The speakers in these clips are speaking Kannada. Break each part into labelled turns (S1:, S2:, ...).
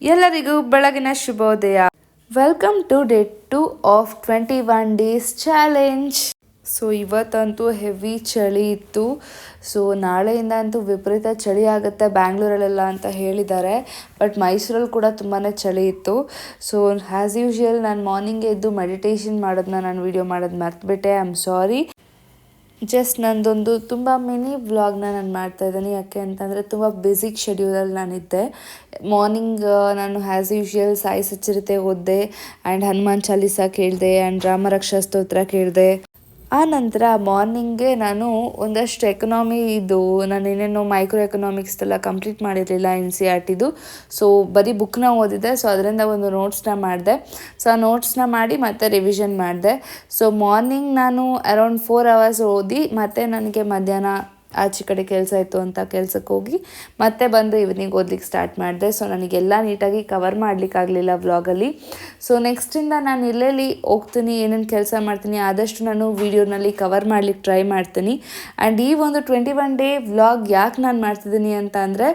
S1: ಎಲ್ಲರಿಗೂ ಬೆಳಗಿನ ಶುಭೋದಯ. Welcome to day 2 of 21 days challenge. So ಇವತ್ತಂತೂ ಹೆವಿ ಚಳಿ ಇತ್ತು. ಸೊ ನಾಳೆಯಿಂದ ಅಂತೂ ವಿಪರೀತ ಚಳಿ ಆಗುತ್ತೆ ಬ್ಯಾಂಗ್ಳೂರಲ್ಲೆಲ್ಲ ಅಂತ ಹೇಳಿದ್ದಾರೆ. ಬಟ್ ಮೈಸೂರಲ್ಲಿ ಕೂಡ ತುಂಬಾ ಚಳಿ ಇತ್ತು. ಸೊ ಆ್ಯಸ್ ಯೂಶ್ವಲ್ ನಾನು ಮಾರ್ನಿಂಗ್ ಎದ್ದು ಮೆಡಿಟೇಷನ್ ಮಾಡೋದನ್ನ ನಾನು ವಿಡಿಯೋ ಮಾಡೋದು ಮರ್ತುಬಿಟ್ಟೆ. I am sorry. ಜಸ್ಟ್ ನಂದೊಂದು ತುಂಬ ಮಿನಿ ವ್ಲಾಗ್ನ ನಾನು ಮಾಡ್ತಾಯಿದ್ದೀನಿ. ಯಾಕೆ ಅಂತಂದರೆ ತುಂಬ ಬ್ಯುಸಿ ಶೆಡ್ಯೂಲಲ್ಲಿ ನಾನಿದ್ದೆ. ಮಾರ್ನಿಂಗ್ ನಾನು ಆ್ಯಸ್ ಯೂಶ್ವಲ್ ಸಾಯಿ ಸಚ್ಚರಿತೆ ಓದಿದೆ ಆ್ಯಂಡ್ ಹನುಮಾನ್ ಚಾಲೀಸ ಕೇಳಿದೆ ಆ್ಯಂಡ್ ರಾಮರಕ್ಷಾ ಸ್ತೋತ್ರ ಕೇಳಿದೆ. ಆ ನಂತರ ಮಾರ್ನಿಂಗ್ಗೆ ನಾನು ಒಂದಷ್ಟು ಇದು ನಾನು ಏನೇನೋ ಮೈಕ್ರೋ ಎಕನಾಮಿಕ್ಸ್ದೆಲ್ಲ ಕಂಪ್ಲೀಟ್ ಮಾಡಿರಲಿಲ್ಲ NCERTದು. ಸೊ ಬರೀ ಬುಕ್ನ ಓದಿದೆ. ಸೊ ಅದರಿಂದ ಒಂದು ನೋಟ್ಸ್ನ ಮಾಡಿದೆ. ಸೊ ಆ ನೋಟ್ಸ್ನ ಮಾಡಿ ಮತ್ತೆ ರಿವಿಷನ್ ಮಾಡಿದೆ. ಸೊ ಮಾರ್ನಿಂಗ್ ನಾನು ಅರೌಂಡ್ 4 hours ಓದಿ ಮತ್ತೆ ನನಗೆ ಮಧ್ಯಾಹ್ನ ಆಚೆ ಕಡೆ ಕೆಲಸ ಇತ್ತು ಅಂತ ಕೆಲಸಕ್ಕೆ ಹೋಗಿ ಮತ್ತೆ ಬಂದು ಈವ್ನಿಂಗ್ ಓದ್ಲಿಕ್ಕೆ ಸ್ಟಾರ್ಟ್ ಮಾಡಿದೆ. ಸೊ ನನಗೆಲ್ಲ ನೀಟಾಗಿ ಕವರ್ ಮಾಡಲಿಕ್ಕಾಗಲಿಲ್ಲ ವ್ಲಾಗಲ್ಲಿ. ಸೊ ನೆಕ್ಸ್ಟಿಂದ ನಾನು ಎಲ್ಲೆಲ್ಲಿ ಹೋಗ್ತೀನಿ, ಏನೇನು ಕೆಲಸ ಮಾಡ್ತೀನಿ ಆದಷ್ಟು ನಾನು ವೀಡಿಯೋನಲ್ಲಿ ಕವರ್ ಮಾಡ್ಲಿಕ್ಕೆ ಟ್ರೈ ಮಾಡ್ತೀನಿ. ಆ್ಯಂಡ್ ಈ ಒಂದು 21 ಡೇ ವ್ಲಾಗ್ ಯಾಕೆ ನಾನು ಮಾಡ್ತಿದ್ದೀನಿ ಅಂತ ಅಂದರೆ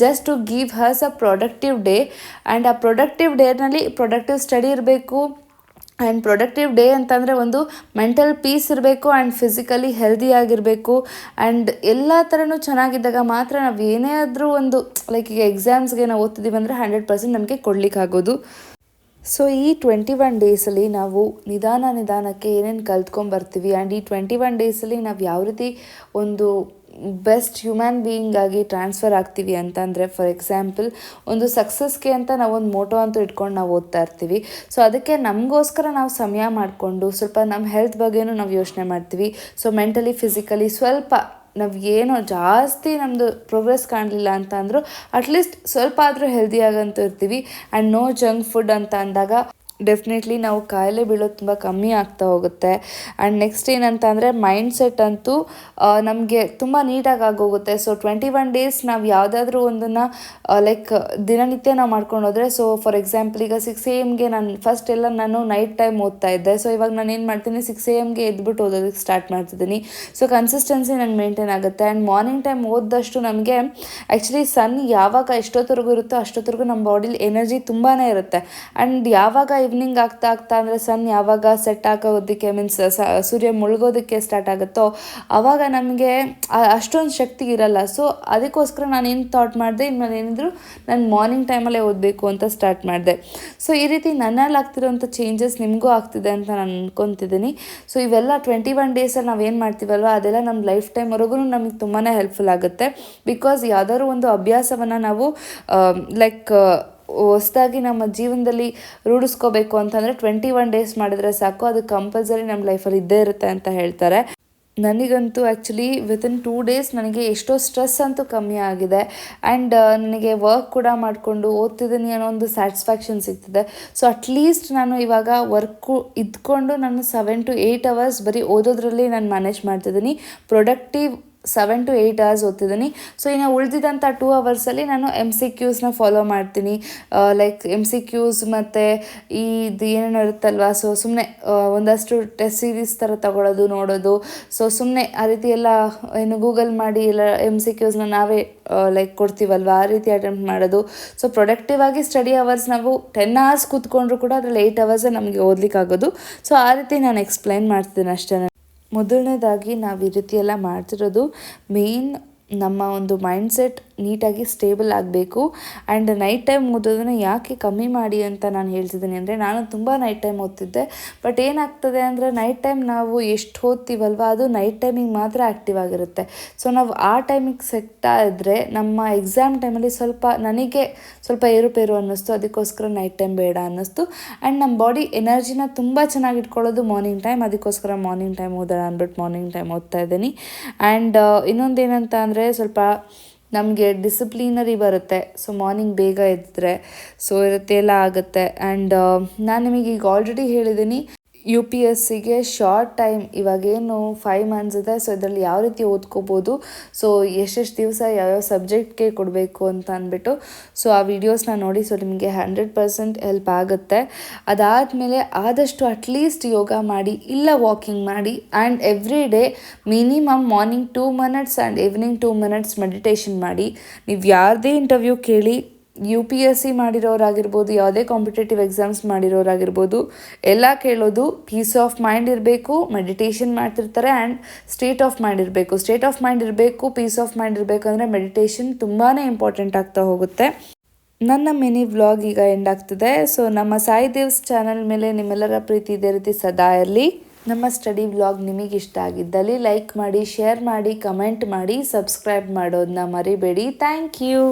S1: just to give hers a productive day. And ಆ ಪ್ರೊಡಕ್ಟಿವ್ ಡೇನಲ್ಲಿ ಪ್ರೊಡಕ್ಟಿವ್ ಸ್ಟಡಿ ಇರಬೇಕು. ಆ್ಯಂಡ್ ಪ್ರೊಡಕ್ಟಿವ್ ಡೇ ಅಂತಂದರೆ ಒಂದು ಮೆಂಟಲ್ ಪೀಸ್ ಇರಬೇಕು ಆ್ಯಂಡ್ ಫಿಸಿಕಲಿ ಹೆಲ್ದಿ ಆಗಿರಬೇಕು. ಆ್ಯಂಡ್ ಎಲ್ಲ ಥರನೂ ಚೆನ್ನಾಗಿದ್ದಾಗ ಮಾತ್ರ ನಾವು ಏನೇ ಆದರೂ ಒಂದು ಲೈಕ್ ಈಗ ಎಕ್ಸಾಮ್ಸ್ಗೆ ನಾವು ಓದ್ತಿದ್ದೀವಿ ಅಂದರೆ 100% ನಮಗೆ ಕೊಡಲಿಕ್ಕಾಗೋದು. ಸೊ ಈ 21 ಡೇಸಲ್ಲಿ ನಾವು ನಿಧಾನಕ್ಕೆ ಏನೇನು ಕಲ್ತ್ಕೊಂಬರ್ತೀವಿ ಆ್ಯಂಡ್ ಈ 21 ಡೇಸಲ್ಲಿ ನಾವು ಯಾವ ರೀತಿ ಒಂದು ಬೆಸ್ಟ್ ಹ್ಯೂಮನ್ ಬೀಯಿಂಗ್ ಆಗಿ ಟ್ರಾನ್ಸ್ಫರ್ ಆಗ್ತೀವಿ ಅಂತಂದರೆ, ಫಾರ್ ಎಕ್ಸಾಂಪಲ್ ಒಂದು ಸಕ್ಸಸ್ಗೆ ಅಂತ ನಾವೊಂದು ಮೋಟೋ ಅಂತೂ ಇಟ್ಕೊಂಡು ನಾವು ಓದ್ತಾ ಇರ್ತೀವಿ. ಸೊ ಅದಕ್ಕೆ ನಮಗೋಸ್ಕರ ನಾವು ಸಮಯ ಮಾಡಿಕೊಂಡು ಸ್ವಲ್ಪ ನಮ್ಮ ಹೆಲ್ತ್ ಬಗ್ಗೆನೂ ನಾವು ಯೋಚನೆ ಮಾಡ್ತೀವಿ. ಸೊ ಮೆಂಟಲಿ ಫಿಸಿಕಲಿ ಸ್ವಲ್ಪ ನಾವು ಏನೋ ಜಾಸ್ತಿ ನಮ್ಮದು ಪ್ರೋಗ್ರೆಸ್ ಕಾಣಲಿಲ್ಲ ಅಂತ ಅಂದರೂ ಅಟ್ಲೀಸ್ಟ್ ಸ್ವಲ್ಪ ಆದರೂ ಹೆಲ್ದಿಯಾಗಂತೂ ಇರ್ತೀವಿ. ಆ್ಯಂಡ್ ನೋ ಜಂಕ್ ಫುಡ್ ಅಂತ ಅಂದಾಗ ಡೆಫಿನೆಟ್ಲಿ ನಾವು ಕಾಯಿಲೆ ಬೀಳೋದು ತುಂಬ ಕಮ್ಮಿ ಆಗ್ತಾ ಹೋಗುತ್ತೆ. ಆ್ಯಂಡ್ ನೆಕ್ಸ್ಟ್ ಏನಂತ ಅಂದರೆ ಮೈಂಡ್ ಸೆಟ್ ಅಂತೂ ನಮಗೆ ತುಂಬ ನೀಟಾಗಿ ಆಗೋಗುತ್ತೆ. ಸೊ 21 ಡೇಸ್ ನಾವು ಯಾವುದಾದ್ರೂ ಒಂದನ್ನು ಲೈಕ್ ದಿನನಿತ್ಯ ನಾವು ಮಾಡ್ಕೊಂಡು ಹೋದರೆ, ಸೊ ಫಾರ್ ಎಕ್ಸಾಂಪಲ್ ಈಗ 6 AM ನಾನು ಫಸ್ಟ್ ಎಲ್ಲ ನಾನು ನೈಟ್ ಟೈಮ್ ಓದ್ತಾ ಇದ್ದೆ. ಸೊ ಇವಾಗ ನಾನು ಏನು ಮಾಡ್ತೀನಿ, 6 AM ಎದ್ಬಿಟ್ಟು ಓದೋದಕ್ಕೆ ಸ್ಟಾರ್ಟ್ ಮಾಡ್ತಿದ್ದೀನಿ. ಸೊ ಕನ್ಸಿಸ್ಟೆನ್ಸಿ ನಂಗೆ ಮೇಂಟೈನ್ ಆಗುತ್ತೆ. ಆ್ಯಂಡ್ ಮಾರ್ನಿಂಗ್ ಟೈಮ್ ಓದಿದಷ್ಟು ನಮಗೆ ಆ್ಯಕ್ಚುಲಿ ಸನ್ ಯಾವಾಗ ಎಷ್ಟೊತ್ತರೆಗೂ ಇರುತ್ತೋ ಅಷ್ಟೊತ್ತರೆಗೂ ನಮ್ಮ ಬಾಡಿಲಿ ಎನರ್ಜಿ ತುಂಬಾ ಇರುತ್ತೆ. ಆ್ಯಂಡ್ ಯಾವಾಗ ಈವ್ನಿಂಗ್ ಆಗ್ತಾ ಅಂದರೆ ಸನ್ ಯಾವಾಗ ಸೆಟ್ ಆಗೋದಕ್ಕೆ ಮೀನ್ಸ್ ಸೂರ್ಯ ಮುಳುಗೋದಕ್ಕೆ ಸ್ಟಾರ್ಟ್ ಆಗುತ್ತೋ ಆವಾಗ ನಮಗೆ ಅಷ್ಟೊಂದು ಶಕ್ತಿ ಇರಲ್ಲ. ಸೊ ಅದಕ್ಕೋಸ್ಕರ ನಾನು ಏನು ಥಾಟ್ ಮಾಡಿದೆ, ಇನ್ಮೇಲೆ ಏನಿದ್ರು ನಾನು ಮಾರ್ನಿಂಗ್ ಟೈಮಲ್ಲೇ ಓದಬೇಕು ಅಂತ ಸ್ಟಾರ್ಟ್ ಮಾಡಿದೆ. ಸೊ ಈ ರೀತಿ ನನ್ನಲ್ಲಿ ಆಗ್ತಿರೋಂಥ ಚೇಂಜಸ್ ನಿಮಗೂ ಆಗ್ತಿದೆ ಅಂತ ನಾನು ಅನ್ಕೊತಿದ್ದೀನಿ. ಸೊ ಇವೆಲ್ಲ 21 ಡೇಸಲ್ಲಿ ನಾವೇನು ಮಾಡ್ತೀವಲ್ವ ಅದೆಲ್ಲ ನಮ್ಮ ಲೈಫ್ ಟೈಮ್ವರೆಗೂ ನಮಗೆ ತುಂಬಾ ಹೆಲ್ಪ್ಫುಲ್ ಆಗುತ್ತೆ. ಬಿಕಾಸ್ ಯಾವುದಾದ್ರು ಒಂದು ಅಭ್ಯಾಸವನ್ನು ನಾವು ಲೈಕ್ ಹೊಸದಾಗಿ ನಮ್ಮ ಜೀವನದಲ್ಲಿ ರೂಢಿಸ್ಕೋಬೇಕು ಅಂತಂದರೆ 21 ಡೇಸ್ ಮಾಡಿದ್ರೆ ಸಾಕು, ಅದು ಕಂಪಲ್ಸರಿ ನಮ್ಮ ಲೈಫಲ್ಲಿ ಇದ್ದೇ ಇರುತ್ತೆ ಅಂತ ಹೇಳ್ತಾರೆ. ನನಗಂತೂ ಆ್ಯಕ್ಚುಲಿ ವಿತಿನ್ 2 ಡೇಸ್ ನನಗೆ ಎಷ್ಟೋ ಸ್ಟ್ರೆಸ್ ಅಂತೂ ಕಮ್ಮಿ ಆಗಿದೆ. ಆ್ಯಂಡ್ ನನಗೆ ವರ್ಕ್ ಕೂಡ ಮಾಡಿಕೊಂಡು ಓದ್ತಿದ್ದೀನಿ ಅನ್ನೋ ಒಂದು ಸ್ಯಾಟಿಸ್ಫ್ಯಾಕ್ಷನ್ ಸಿಗ್ತಿದೆ. ಸೊ ಅಟ್ಲೀಸ್ಟ್ ನಾನು ಇವಾಗ ವರ್ಕು ಇದ್ಕೊಂಡು ನಾನು 7 to 8 hours ಬರೀ ಓದೋದ್ರಲ್ಲಿ ನಾನು ಮ್ಯಾನೇಜ್ ಮಾಡ್ತಿದ್ದೀನಿ. Productive 7 to 8 hours ಓದ್ತಿದ್ದೀನಿ. ಸೊ ಇನ್ನು ಉಳಿದಿದ್ದಂಥ 2 hours ನಾನು MCQsನ ಫಾಲೋ ಮಾಡ್ತೀನಿ. ಲೈಕ್ MCQs ಮತ್ತು ಇದು ಏನೇನೋ ಇರುತ್ತಲ್ವ, ಸೊ ಸುಮ್ಮನೆ ಒಂದಷ್ಟು ಟೆಸ್ಟ್ ಸೀರೀಸ್ ಥರ ತಗೊಳ್ಳೋದು ನೋಡೋದು. ಸೊ ಸುಮ್ಮನೆ ಆ ರೀತಿ ಎಲ್ಲ ಏನು ಗೂಗಲ್ ಮಾಡಿ ಎಲ್ಲ MCQsನ ನಾವೇ ಲೈಕ್ ಕೊಡ್ತೀವಲ್ವ ಆ ರೀತಿ ಅಟೆಂಪ್ಟ್ ಮಾಡೋದು. ಸೊ ಪ್ರೊಡಕ್ಟಿವ್ ಆಗಿ ಸ್ಟಡಿ ಅವರ್ಸ್ ನಾವು 10 hours ಕೂತ್ಕೊಂಡ್ರು ಕೂಡ ಅದರಲ್ಲಿ 8 hours ನಮಗೆ ಓದಲಿಕ್ಕಾಗೋದು. ಸೊ ಆ ರೀತಿ ನಾನು ಎಕ್ಸ್ಪ್ಲೈನ್ ಮಾಡ್ತೀನಿ ಅಷ್ಟೇ. ಮೊದಲನೇದಾಗಿ ನಾವು ಈ ರೀತಿ ಎಲ್ಲ ಮಾಡ್ತಿರೋದು ಮೇನ್ ನಮ್ಮ ಒಂದು ಮೈಂಡ್ಸೆಟ್ ನೀಟಾಗಿ ಸ್ಟೇಬಲ್ ಆಗಬೇಕು. ಆ್ಯಂಡ್ ನೈಟ್ ಟೈಮ್ ಓದೋದನ್ನು ಯಾಕೆ ಕಮ್ಮಿ ಮಾಡಿ ಅಂತ ನಾನು ಹೇಳ್ತಿದ್ದೀನಿ ಅಂದರೆ, ನಾನು ತುಂಬ ನೈಟ್ ಟೈಮ್ ಓದ್ತಿದ್ದೆ. ಬಟ್ ಏನಾಗ್ತದೆ ಅಂದರೆ ನೈಟ್ ಟೈಮ್ ನಾವು ಎಷ್ಟು ಓದ್ತೀವಲ್ವ ಅದು ನೈಟ್ ಟೈಮಿಗೆ ಮಾತ್ರ ಆ್ಯಕ್ಟಿವ್ ಆಗಿರುತ್ತೆ. ಸೊ ನಾವು ಆ ಟೈಮಿಗೆ ಸೆಟ್ ಆದರೆ ನಮ್ಮ ಎಕ್ಸಾಮ್ ಟೈಮಲ್ಲಿ ನನಗೆ ಸ್ವಲ್ಪ ಏರುಪೇರು ಅನ್ನಿಸ್ತು. ಅದಕ್ಕೋಸ್ಕರ ನೈಟ್ ಟೈಮ್ ಬೇಡ ಅನ್ನಿಸ್ತು. ಆ್ಯಂಡ್ ನಮ್ಮ ಬಾಡಿ ಎನರ್ಜಿನ ತುಂಬ ಚೆನ್ನಾಗಿ ಇಟ್ಕೊಳ್ಳೋದು ಮಾರ್ನಿಂಗ್ ಟೈಮ್. ಅದಕ್ಕೋಸ್ಕರ ಮಾರ್ನಿಂಗ್ ಟೈಮ್ ಓದೋಣ ಅಂದ್ಬಿಟ್ಟು ಮಾರ್ನಿಂಗ್ ಟೈಮ್ ಓದ್ತಾ ಇದ್ದೀನಿ. ಆ್ಯಂಡ್ ಇನ್ನೊಂದೇನಂತ ಅಂದರೆ ಸ್ವಲ್ಪ ನಮಗೆ ಡಿಸಿಪ್ಲಿನರಿ ಬರುತ್ತೆ. ಸೊ ಮಾರ್ನಿಂಗ್ ಬೇಗ ಎದ್ದರೆ ಸೊ ಇರುತ್ತೆ ಎಲ್ಲ ಆಗುತ್ತೆ. ಆ್ಯಂಡ್ ನಾನು ನಿಮಗೆ ಈಗ ಆಲ್ರೆಡಿ ಹೇಳಿದ್ದೀನಿ UPSCಗೆ ಶಾರ್ಟ್ ಟೈಮ್ ಇವಾಗೇನು 5 months ಇದೆ. ಸೊ ಇದರಲ್ಲಿ ಯಾವ ರೀತಿ ಓದ್ಕೋಬೋದು, ಸೊ ಎಷ್ಟೆಷ್ಟು ದಿವಸ ಯಾವ್ಯಾವ ಸಬ್ಜೆಕ್ಟ್ಗೆ ಕೊಡಬೇಕು ಅಂತ ಅಂದ್ಬಿಟ್ಟು ಸೊ ಆ ವಿಡಿಯೋಸ್ನ ನೋಡಿ. ಸೊ ನಿಮಗೆ 100% ಹೆಲ್ಪ್ ಆಗುತ್ತೆ. ಅದಾದಮೇಲೆ ಆದಷ್ಟು ಅಟ್ಲೀಸ್ಟ್ ಯೋಗ ಮಾಡಿ ಇಲ್ಲ ವಾಕಿಂಗ್ ಮಾಡಿ. And every day minimum morning 2 minutes and evening 2 minutes meditation ಮಾಡಿ. ನೀವು ಯಾರದೇ ಇಂಟರ್ವ್ಯೂ ಕೇಳಿ UPSC ಮಾಡಿರೋರಾಗಿರ್ಬೋದು, ಯಾವುದೇ ಕಾಂಪಿಟೇಟಿವ್ ಎಕ್ಸಾಮ್ಸ್ ಮಾಡಿರೋರಾಗಿರ್ಬೋದು, ಎಲ್ಲ ಕೇಳೋದು ಪೀಸ್ ಆಫ್ ಮೈಂಡ್ ಇರಬೇಕು, ಮೆಡಿಟೇಷನ್ ಮಾಡ್ತಿರ್ತಾರೆ ಆ್ಯಂಡ್ ಸ್ಟೇಟ್ ಆಫ್ ಮೈಂಡ್ ಇರಬೇಕು. ಸ್ಟೇಟ್ ಆಫ್ ಮೈಂಡ್ ಇರಬೇಕು, ಪೀಸ್ ಆಫ್ ಮೈಂಡ್ ಇರಬೇಕು ಅಂದರೆ ಮೆಡಿಟೇಷನ್ ತುಂಬಾ ಇಂಪಾರ್ಟೆಂಟ್ ಆಗ್ತಾ ಹೋಗುತ್ತೆ. ನನ್ನ ಮಿನಿ ವ್ಲಾಗ್ ಈಗ ಎಂಡ್ ಆಗ್ತದೆ. ಸೊ ನಮ್ಮ ಸಾಯಿ ದೇವ್ಸ್ ಚಾನಲ್ ಮೇಲೆ ನಿಮ್ಮೆಲ್ಲರ ಪ್ರೀತಿ ಇದೇ ರೀತಿ ಸದಾ ಇರಲಿ. ನಮ್ಮ ಸ್ಟಡಿ ವ್ಲಾಗ್ ನಿಮಗೆ ಇಷ್ಟ ಆಗಿದ್ದಲ್ಲಿ ಲೈಕ್ ಮಾಡಿ, ಶೇರ್ ಮಾಡಿ, ಕಮೆಂಟ್ ಮಾಡಿ, ಸಬ್ಸ್ಕ್ರೈಬ್ ಮಾಡೋದನ್ನ ಮರಿಬೇಡಿ. Thank you.